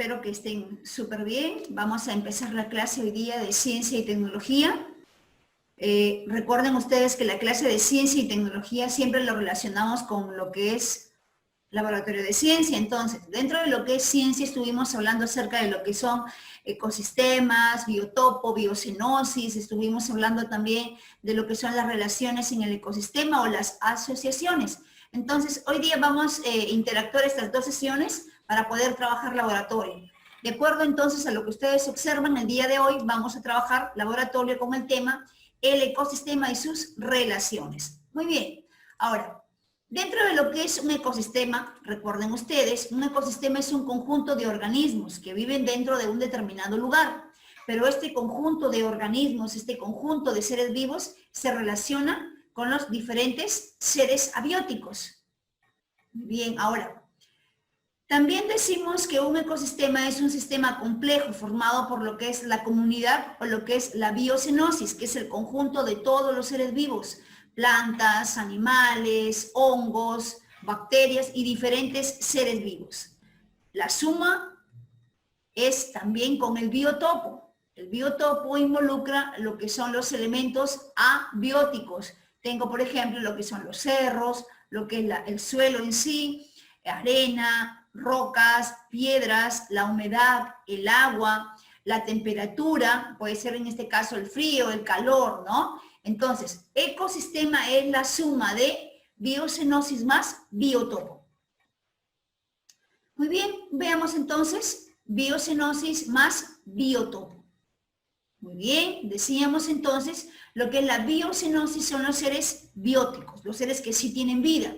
Espero que estén súper bien. Vamos a empezar la clase hoy día de Ciencia y Tecnología. Recuerden ustedes que la clase de Ciencia y Tecnología siempre lo relacionamos con lo que es laboratorio de ciencia. Entonces, dentro de lo que es ciencia estuvimos hablando acerca de lo que son ecosistemas, biotopo, biocenosis, estuvimos hablando también de lo que son las relaciones en el ecosistema o las asociaciones. Entonces, hoy día vamos a interactuar estas dos sesiones para poder trabajar laboratorio. De acuerdo entonces a lo que ustedes observan el día de hoy, vamos a trabajar laboratorio con el tema el ecosistema y sus relaciones. Muy bien, ahora, dentro de lo que es un ecosistema, recuerden ustedes, un ecosistema es un conjunto de organismos que viven dentro de un determinado lugar, pero este conjunto de organismos, este conjunto de seres vivos se relaciona con los diferentes seres abióticos. Bien, ahora, también decimos que un ecosistema es un sistema complejo formado por lo que es la comunidad o lo que es la biocenosis, que es el conjunto de todos los seres vivos, plantas, animales, hongos, bacterias y diferentes seres vivos. La suma es también con el biotopo. El biotopo involucra lo que son los elementos abióticos. Tengo, por ejemplo, lo que son los cerros, lo que es el suelo en sí, arena, rocas, piedras, la humedad, el agua, la temperatura, puede ser en este caso el frío, el calor, ¿no? Entonces, ecosistema es la suma de biocenosis más biotopo. Muy bien, veamos entonces biocenosis más biotopo. Muy bien, decíamos entonces lo que es la biocenosis son los seres bióticos, los seres que sí tienen vida.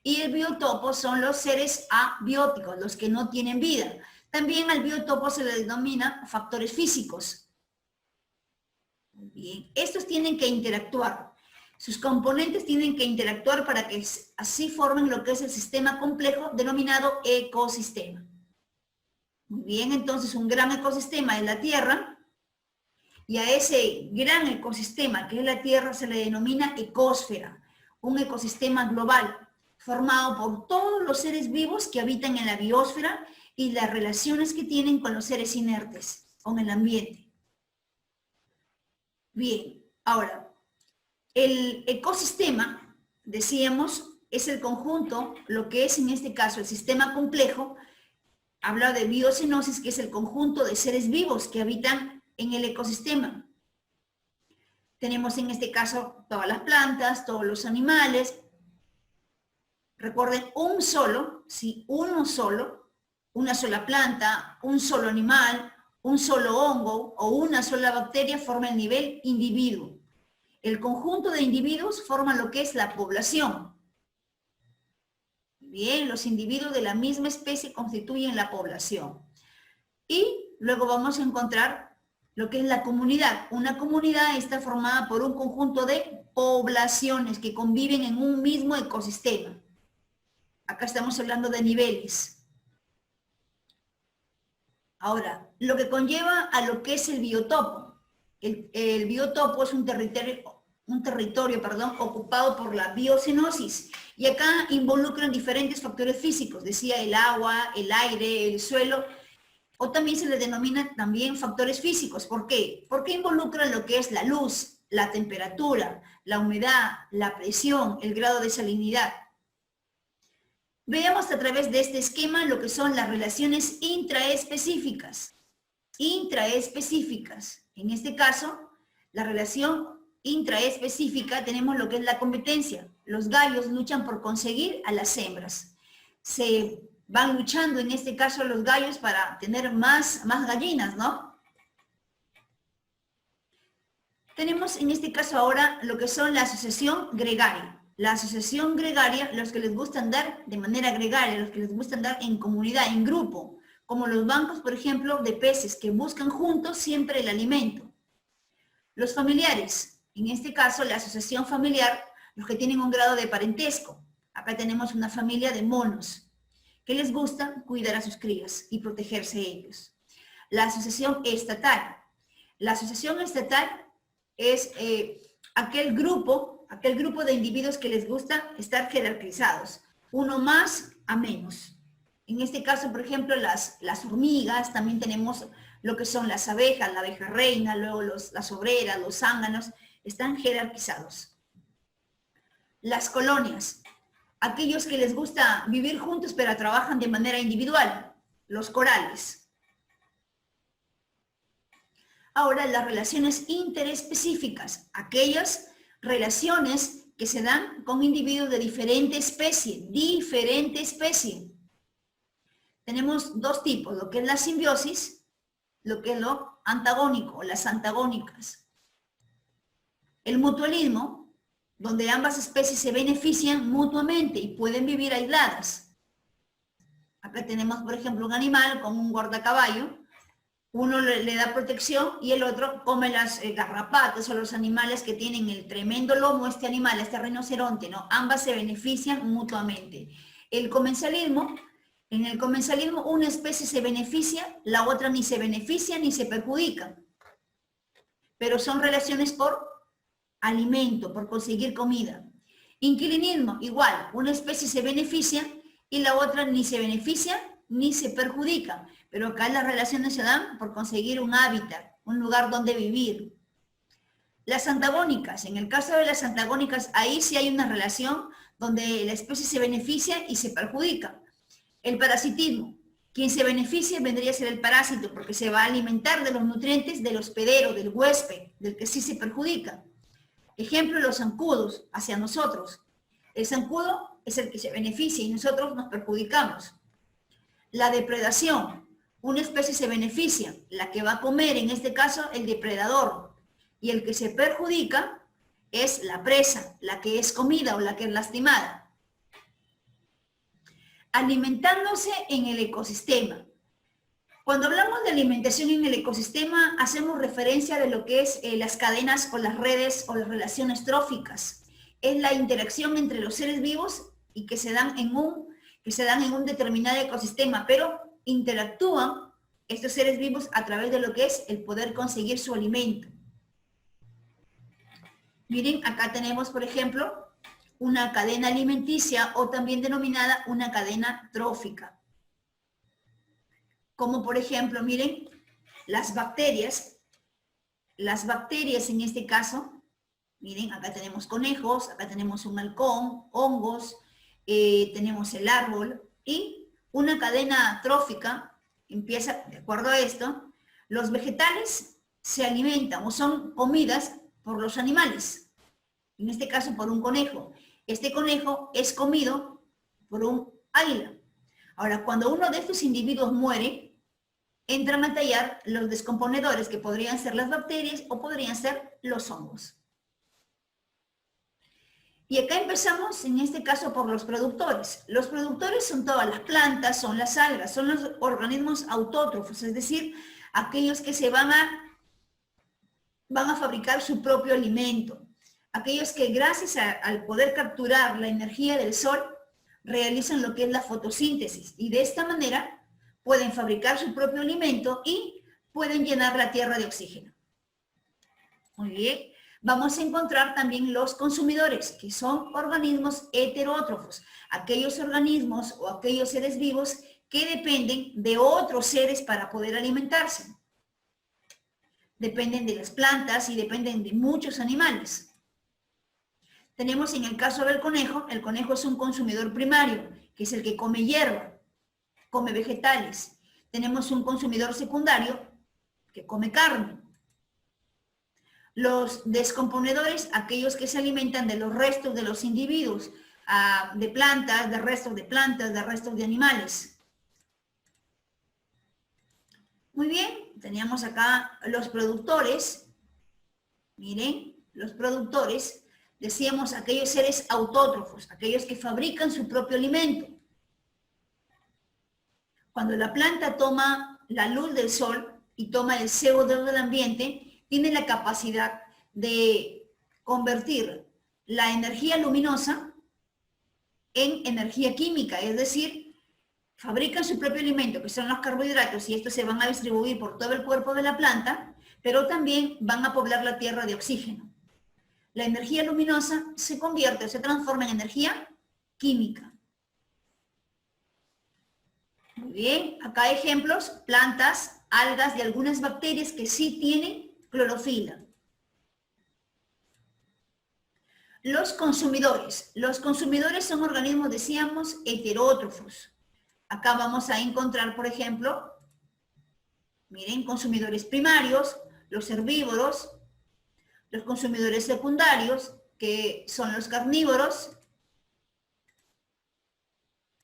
Y el biotopo son los seres abióticos, los que no tienen vida. También al biotopo se le denomina factores físicos. Muy bien, estos tienen que interactuar. Sus componentes tienen que interactuar para que así formen lo que es el sistema complejo denominado ecosistema. Muy bien, entonces un gran ecosistema es la Tierra. Y a ese gran ecosistema que es la Tierra se le denomina ecósfera, un ecosistema global formado por todos los seres vivos que habitan en la biosfera y las relaciones que tienen con los seres inertes, con el ambiente. Bien, ahora, el ecosistema, decíamos, es el conjunto, lo que es en este caso el sistema complejo, habla de biocenosis, que es el conjunto de seres vivos que habitan en el ecosistema. Tenemos en este caso todas las plantas, todos los animales. Recuerden, un solo, ¿sí? Uno solo, una sola planta, un solo animal, un solo hongo o una sola bacteria forma el nivel individuo. El conjunto de individuos forma lo que es la población. Bien, los individuos de la misma especie constituyen la población. Y luego vamos a encontrar lo que es la comunidad. Una comunidad está formada por un conjunto de poblaciones que conviven en un mismo ecosistema. Acá estamos hablando de niveles. Ahora, lo que conlleva a lo que es el biotopo. El biotopo es un territorio ocupado por la biocenosis. Y acá involucran diferentes factores físicos. Decía el agua, el aire, el suelo. O también se le denomina también factores físicos. ¿Por qué? Porque involucran lo que es la luz, la temperatura, la humedad, la presión, el grado de salinidad. Veamos a través de este esquema lo que son las relaciones intraespecíficas. Intraespecíficas. En este caso, la relación intraespecífica tenemos lo que es la competencia. Los gallos luchan por conseguir a las hembras. Se van luchando en este caso los gallos para tener más gallinas, ¿no? Tenemos en este caso ahora lo que son la asociación gregaria. La asociación gregaria, los que les gusta andar de manera gregaria, los que les gusta andar en comunidad, en grupo, como los bancos, por ejemplo, de peces que buscan juntos siempre el alimento. Los familiares, en este caso la asociación familiar, los que tienen un grado de parentesco. Acá tenemos una familia de monos que les gusta cuidar a sus crías y protegerse de ellos. La asociación estatal. La asociación estatal es aquel grupo de individuos que les gusta estar jerarquizados, uno más a menos. En este caso, por ejemplo, las hormigas, también tenemos lo que son las abejas, la abeja reina, luego las obreras, los zánganos, están jerarquizados. Las colonias, aquellos que les gusta vivir juntos pero trabajan de manera individual, los corales. Ahora, las relaciones interespecíficas, aquellas relaciones que se dan con individuos de diferente especie, Tenemos dos tipos, lo que es la simbiosis, lo que es lo antagónico, las antagónicas. El mutualismo, donde ambas especies se benefician mutuamente y pueden vivir aisladas. Acá tenemos, por ejemplo, un animal con un guardacaballo, uno le da protección y el otro come las garrapatas o los animales que tienen el tremendo lomo, este animal, este rinoceronte, ¿no? Ambas se benefician mutuamente. En el comensalismo una especie se beneficia, la otra ni se beneficia ni se perjudica. Pero son relaciones por alimento, por conseguir comida. Inquilinismo, igual, una especie se beneficia y la otra ni se beneficia ni se perjudica. Pero acá las relaciones se dan por conseguir un hábitat, un lugar donde vivir. Las antagónicas, en el caso de las antagónicas, ahí sí hay una relación donde la especie se beneficia y se perjudica. El parasitismo, quien se beneficia vendría a ser el parásito porque se va a alimentar de los nutrientes del hospedero, del huésped, del que sí se perjudica. Ejemplo, los zancudos hacia nosotros. El zancudo es el que se beneficia y nosotros nos perjudicamos. La depredación, una especie se beneficia, la que va a comer, en este caso, el depredador. Y el que se perjudica es la presa, la que es comida o la que es lastimada. Alimentándose en el ecosistema. Cuando hablamos de alimentación en el ecosistema, hacemos referencia de lo que es las cadenas o las redes o las relaciones tróficas. Es la interacción entre los seres vivos y que se dan en un determinado ecosistema, pero interactúan estos seres vivos a través de lo que es el poder conseguir su alimento. Miren, acá tenemos, por ejemplo, una cadena alimenticia o también denominada una cadena trófica. Como por ejemplo, miren, las bacterias en este caso, miren, acá tenemos conejos, acá tenemos un halcón, hongos, tenemos el árbol y una cadena trófica empieza, de acuerdo a esto, los vegetales se alimentan o son comidas por los animales, en este caso por un conejo. Este conejo es comido por un águila. Ahora, cuando uno de estos individuos muere, entran a tallar los descomponedores, que podrían ser las bacterias o podrían ser los hongos. Y acá empezamos, en este caso, por los productores. Los productores son todas las plantas, son las algas, son los organismos autótrofos, es decir, aquellos que se van a fabricar su propio alimento. Aquellos que gracias al poder capturar la energía del sol, realizan lo que es la fotosíntesis. Y de esta manera pueden fabricar su propio alimento y pueden llenar la tierra de oxígeno. Muy bien. Vamos a encontrar también los consumidores, que son organismos heterótrofos, aquellos organismos o aquellos seres vivos que dependen de otros seres para poder alimentarse. Dependen de las plantas y dependen de muchos animales. Tenemos en el caso del conejo, el conejo es un consumidor primario, que es el que come hierba, come vegetales. Tenemos un consumidor secundario que come carne. Los descomponedores, aquellos que se alimentan de los restos de los individuos, de plantas, de restos de plantas, de restos de animales. Muy bien, teníamos acá los productores. Miren, los productores, decíamos aquellos seres autótrofos, aquellos que fabrican su propio alimento. Cuando la planta toma la luz del sol y toma el CO2 del ambiente, tiene la capacidad de convertir la energía luminosa en energía química, es decir, fabrican su propio alimento, que son los carbohidratos, y estos se van a distribuir por todo el cuerpo de la planta, pero también van a poblar la tierra de oxígeno. La energía luminosa se convierte, se transforma en energía química. Muy bien, acá hay ejemplos, plantas, algas y algunas bacterias que sí tienen clorofila. Los consumidores son organismos, decíamos, heterótrofos. Acá vamos a encontrar, por ejemplo, miren, consumidores primarios, los herbívoros, los consumidores secundarios, que son los carnívoros.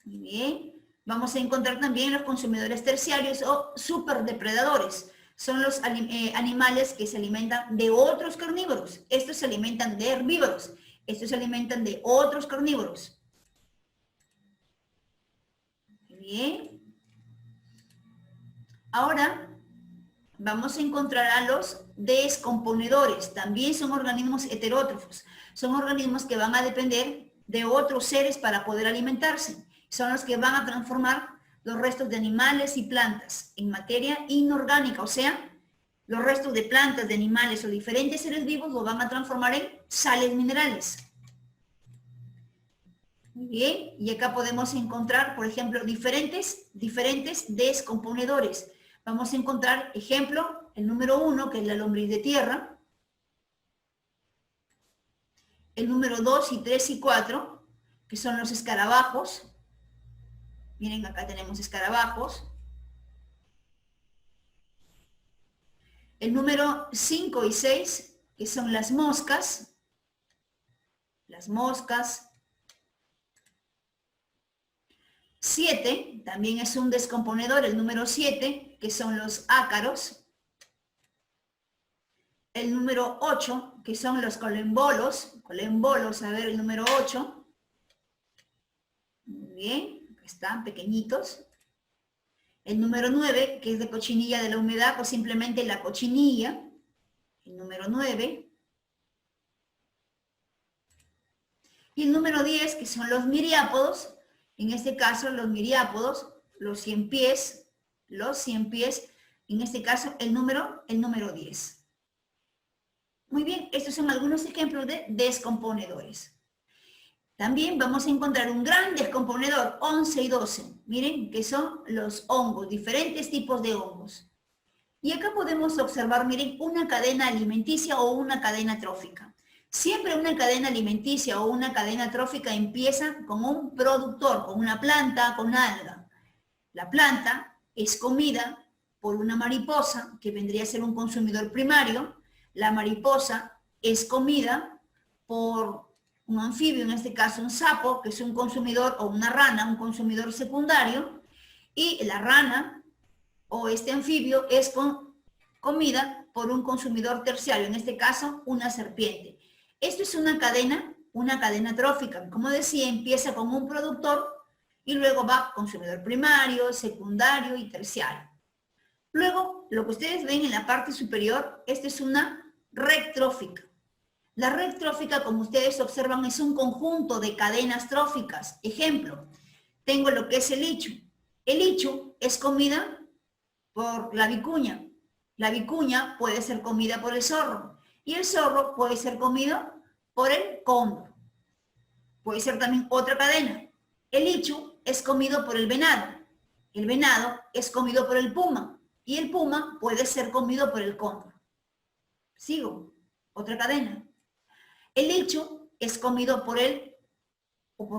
Muy bien. Vamos a encontrar también los consumidores terciarios o superdepredadores. Son los animales que se alimentan de otros carnívoros. Estos se alimentan de herbívoros. Estos se alimentan de otros carnívoros. Muy bien. Ahora vamos a encontrar a los descomponedores. También son organismos heterótrofos. Son organismos que van a depender de otros seres para poder alimentarse. Son los que van a transformar los restos de animales y plantas en materia inorgánica, o sea, los restos de plantas, de animales o diferentes seres vivos los van a transformar en sales minerales. Muy bien, y acá podemos encontrar, por ejemplo, diferentes descomponedores. Vamos a encontrar, ejemplo, el número 1, que es la lombriz de tierra. El número 2 y 3 y 4, que son los escarabajos. Miren, acá tenemos escarabajos. El número 5 y 6, que son las moscas. Las moscas. 7, también es un descomponedor, el número 7, que son los ácaros. El número 8, que son los colembolos. Colembolos, a ver, el número 8. Muy bien. Están pequeñitos. El número 9, que es de cochinilla de la humedad, o simplemente la cochinilla. El número 9. Y el número 10, que son los miriápodos. En este caso, los miriápodos, los 100 pies, en este caso, el número 10. Muy bien, estos son algunos ejemplos de descomponedores. También vamos a encontrar un gran descomponedor, 11 y 12. Miren, que son los hongos, diferentes tipos de hongos. Y acá podemos observar, miren, una cadena alimenticia o una cadena trófica. Siempre una cadena alimenticia o una cadena trófica empieza con un productor, con una planta, con alga. La planta es comida por una mariposa, que vendría a ser un consumidor primario. La mariposa es comida por un anfibio, en este caso un sapo, que es un consumidor, o una rana, un consumidor secundario, y la rana o este anfibio es comida por un consumidor terciario, en este caso una serpiente. Esto es una cadena trófica. Como decía, empieza con un productor y luego va consumidor primario, secundario y terciario. Luego, lo que ustedes ven en la parte superior, esta es una red trófica. La red trófica, como ustedes observan, es un conjunto de cadenas tróficas. Ejemplo, tengo lo que es el lichu. El lichu es comida por la vicuña. La vicuña puede ser comida por el zorro. Y el zorro puede ser comido por el cóndor. Puede ser también otra cadena. El lichu es comido por el venado. El venado es comido por el puma. Y el puma puede ser comido por el cóndor. Sigo. Otra cadena. El lichu es comido por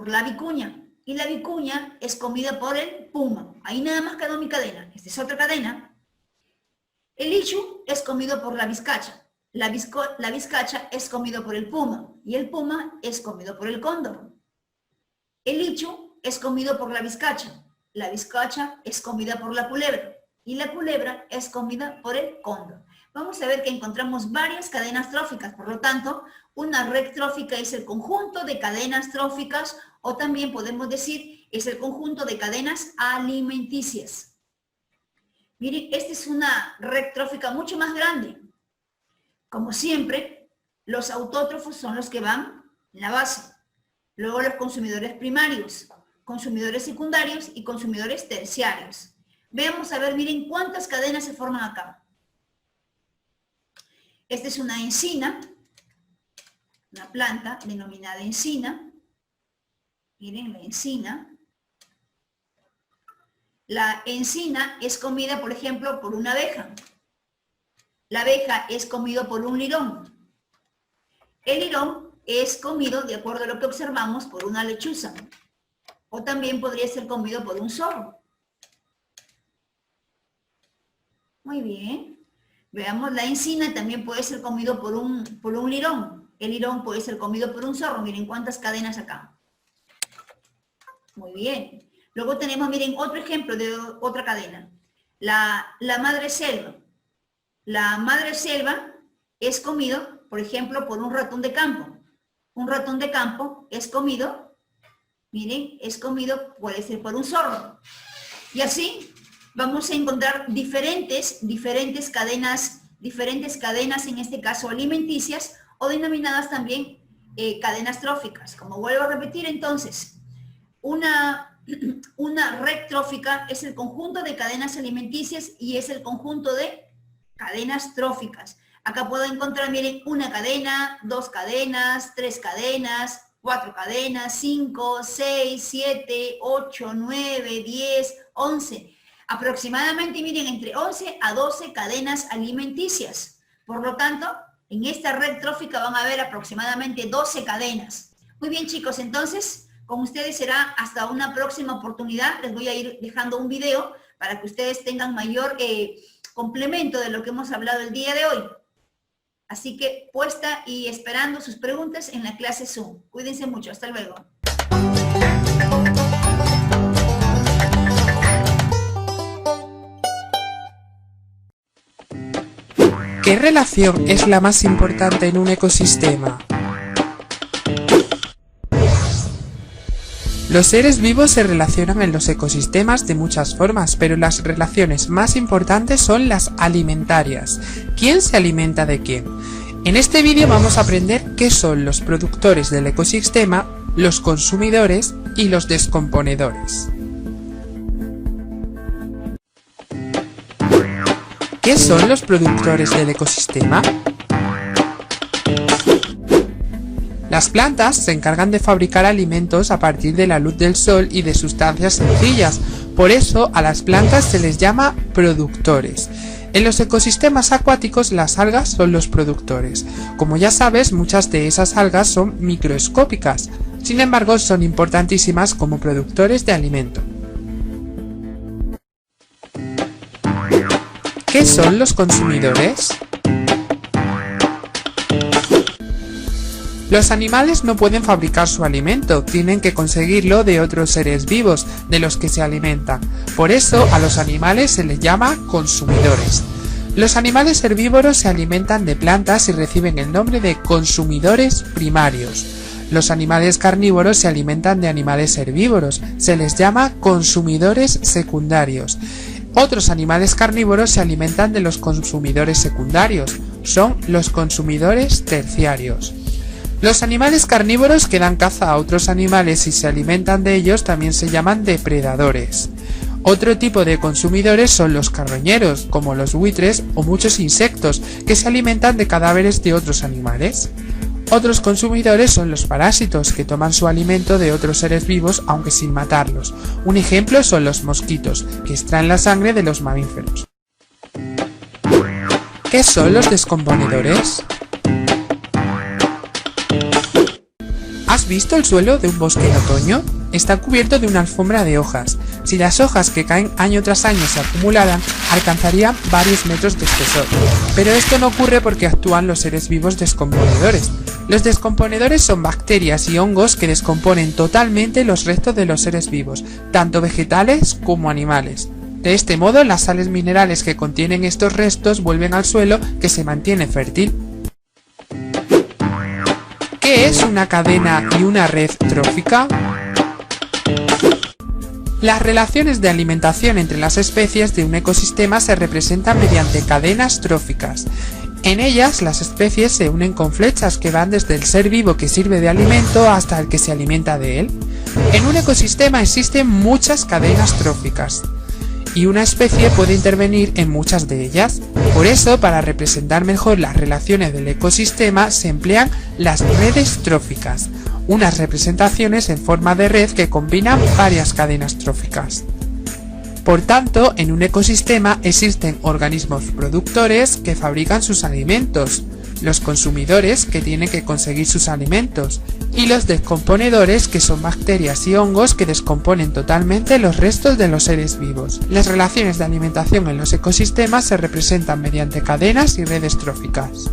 la vicuña, y la vicuña es comida por el puma. Ahí nada más quedó mi cadena. Esta es otra cadena. El lichu es comido por la vizcacha. La vizcacha es comido por el puma, y el puma es comido por el cóndor. El lichu es comido por la vizcacha es comida por la culebra, y la culebra es comida por el cóndor. Vamos a ver que encontramos varias cadenas tróficas, por lo tanto, una red trófica es el conjunto de cadenas tróficas, o también podemos decir, es el conjunto de cadenas alimenticias. Miren, esta es una red trófica mucho más grande. Como siempre, los autótrofos son los que van en la base. Luego los consumidores primarios, consumidores secundarios y consumidores terciarios. Veamos a ver, miren cuántas cadenas se forman acá. Esta es una encina, una planta denominada encina. Miren la encina. La encina es comida, por ejemplo, por una abeja. La abeja es comido por un lirón. El lirón es comido, de acuerdo a lo que observamos, por una lechuza. O también podría ser comido por un zorro. Muy bien. Veamos, la encina también puede ser comido por un lirón. El lirón puede ser comido por un zorro. Miren cuántas cadenas acá. Muy bien. Luego tenemos, miren, otro ejemplo de otra cadena. La madre selva. La madre selva es comido, por ejemplo, por un ratón de campo. Un ratón de campo es comido, miren, es comido, puede ser por un zorro. Y así vamos a encontrar diferentes cadenas, en este caso alimenticias, o denominadas también cadenas tróficas. Como vuelvo a repetir, entonces, una red trófica es el conjunto de cadenas alimenticias y es el conjunto de cadenas tróficas. Acá puedo encontrar, miren, una cadena, 2 cadenas, 3 cadenas, 4 cadenas, 5, 6, 7, 8, 9, 10, 11. Aproximadamente, miren, entre 11 a 12 cadenas alimenticias. Por lo tanto, en esta red trófica van a haber aproximadamente 12 cadenas. Muy bien, chicos, entonces, con ustedes será hasta una próxima oportunidad. Les voy a ir dejando un video para que ustedes tengan mayor complemento de lo que hemos hablado el día de hoy. Así que puesta y esperando sus preguntas en la clase Zoom. Cuídense mucho. Hasta luego. ¿Qué relación es la más importante en un ecosistema? Los seres vivos se relacionan en los ecosistemas de muchas formas, pero las relaciones más importantes son las alimentarias. ¿Quién se alimenta de quién? En este vídeo vamos a aprender qué son los productores del ecosistema, los consumidores y los descomponedores. ¿Qué son los productores del ecosistema? Las plantas se encargan de fabricar alimentos a partir de la luz del sol y de sustancias sencillas, por eso a las plantas se les llama productores. En los ecosistemas acuáticos las algas son los productores. Como ya sabes, muchas de esas algas son microscópicas, sin embargo son importantísimas como productores de alimento. ¿Qué son los consumidores? Los animales no pueden fabricar su alimento, tienen que conseguirlo de otros seres vivos, de los que se alimentan. Por eso a los animales se les llama consumidores. Los animales herbívoros se alimentan de plantas y reciben el nombre de consumidores primarios. Los animales carnívoros se alimentan de animales herbívoros, se les llama consumidores secundarios. Otros animales carnívoros se alimentan de los consumidores secundarios, son los consumidores terciarios. Los animales carnívoros que dan caza a otros animales y se alimentan de ellos también se llaman depredadores. Otro tipo de consumidores son los carroñeros, como los buitres o muchos insectos, que se alimentan de cadáveres de otros animales. Otros consumidores son los parásitos, que toman su alimento de otros seres vivos aunque sin matarlos. Un ejemplo son los mosquitos, que extraen la sangre de los mamíferos. ¿Qué son los descomponedores? ¿Has visto el suelo de un bosque en otoño? Está cubierto de una alfombra de hojas. Si las hojas que caen año tras año se acumularan, alcanzarían varios metros de espesor. Pero esto no ocurre porque actúan los seres vivos descomponedores. Los descomponedores son bacterias y hongos que descomponen totalmente los restos de los seres vivos, tanto vegetales como animales. De este modo, las sales minerales que contienen estos restos vuelven al suelo, que se mantiene fértil. ¿Qué es una cadena y una red trófica? Las relaciones de alimentación entre las especies de un ecosistema se representan mediante cadenas tróficas. En ellas, las especies se unen con flechas que van desde el ser vivo que sirve de alimento hasta el que se alimenta de él. En un ecosistema existen muchas cadenas tróficas, y una especie puede intervenir en muchas de ellas. Por eso, para representar mejor las relaciones del ecosistema, se emplean las redes tróficas, unas representaciones en forma de red que combinan varias cadenas tróficas. Por tanto, en un ecosistema existen organismos productores que fabrican sus alimentos, los consumidores que tienen que conseguir sus alimentos y los descomponedores que son bacterias y hongos que descomponen totalmente los restos de los seres vivos. Las relaciones de alimentación en los ecosistemas se representan mediante cadenas y redes tróficas.